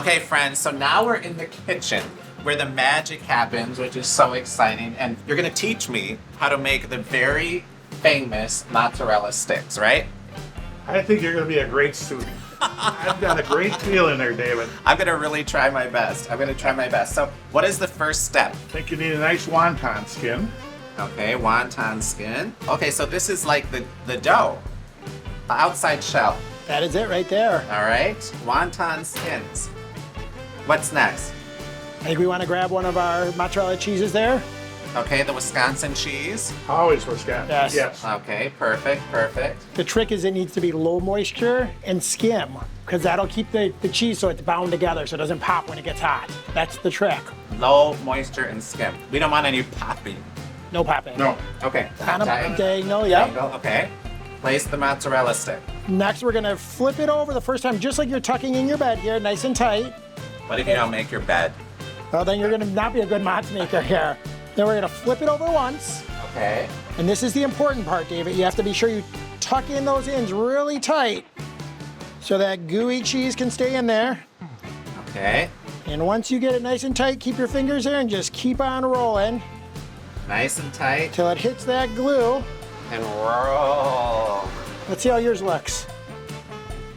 Okay, friends, so now we're in the kitchen where the magic happens, which is so exciting. And you're gonna teach me how to make the very famous mozzarella sticks, right? I think you're going to be a great student. I've got a great feeling there, David. I'm gonna really try my best. So what is the first step? I think you need a nice wonton skin. Okay, wonton skin. Okay, so this is like the dough, the outside shell. That is it right there. All right, wonton skins. What's next? I think we want to grab one of our mozzarella cheeses there. Okay, the Wisconsin cheese. Always Wisconsin. Yes. Yes. Okay, perfect. The trick is it needs to be low moisture and skim, because that'll keep the cheese so it's bound together so it doesn't pop when it gets hot. That's the trick. Low moisture and skim. We don't want any popping. No popping. No. Okay. On a diagonal, yep. Okay. Place the mozzarella stick. Next, we're gonna flip it over the first time, just like you're tucking in your bed here, nice and tight. What if you don't make your bed? Well, then you're gonna not be a good mozz maker here. Then we're gonna flip it over once. Okay. And this is the important part, David. You have to be sure you tuck in those ends really tight so that gooey cheese can stay in there. Okay. And once you get it nice and tight, keep your fingers there and just keep on rolling Nice and tight. till it hits that glue. And roll. Let's see how yours looks.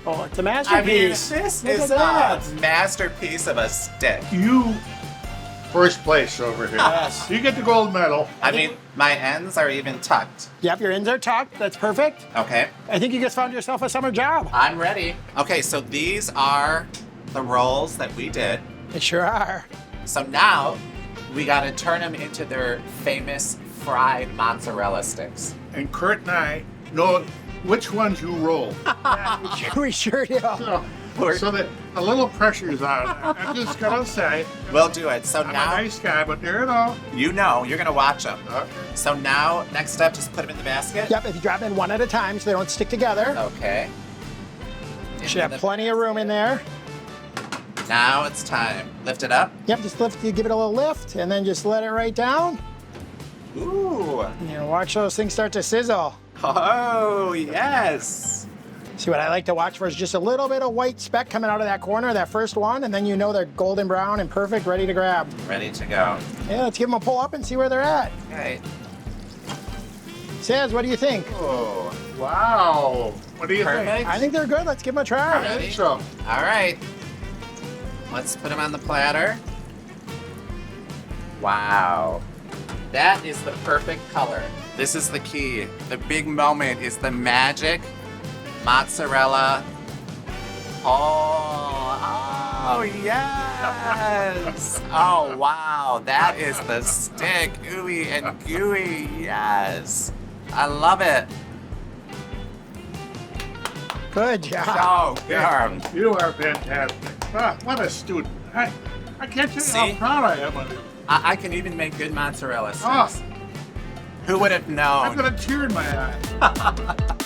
Oh, it's a I masterpiece. mean, this Look is at that. a masterpiece of a stick. You first place over here. Yes. You get the gold medal. I mean, my ends are even tucked. Yep, your ends are tucked. That's perfect. Okay. I think you just found yourself a summer job. I'm ready. Okay, so these are the rolls that we did. They sure are. So now we got to turn them into their famous fried mozzarella sticks. And Curt and I know which ones you roll. We sure do. So that a little pressure's on. I'm just going to say, We'll do it. So I'm now a nice guy, but there you go. you know you're gonna watch them. Okay. So now, next step, just put them in the basket. Yep, if you drop in one at a time so they don't stick together. Okay. Should have plenty of room in there. Now it's time. Lift it up. Yep, just lift, give it a little lift, and then just let it right down. Ooh. And watch those things start to sizzle. Oh yes. See, what I like to watch for is just a little bit of white speck coming out of that corner, that first one, and then you know they're golden brown and perfect, ready to grab. Ready to go. Yeah, let's give them a pull up and see where they're at. Okay. Saz, what do you think? Oh. Wow. What do you Perfect. think? I think they're good. Let's give them a try. I think so. All right. Let's put them on the platter. Wow. That is the perfect color. This is the key. The big moment is the magic mozzarella. Oh yes. Oh wow. That is the stick. Ooey and gooey. Yes. I love it. Good job. Oh, good. You are fantastic. Ah, what a student. I can't tell you See? how proud I am of you. I can even make good mozzarella Oh, sticks. Who would have known? I've got a tear in my eye.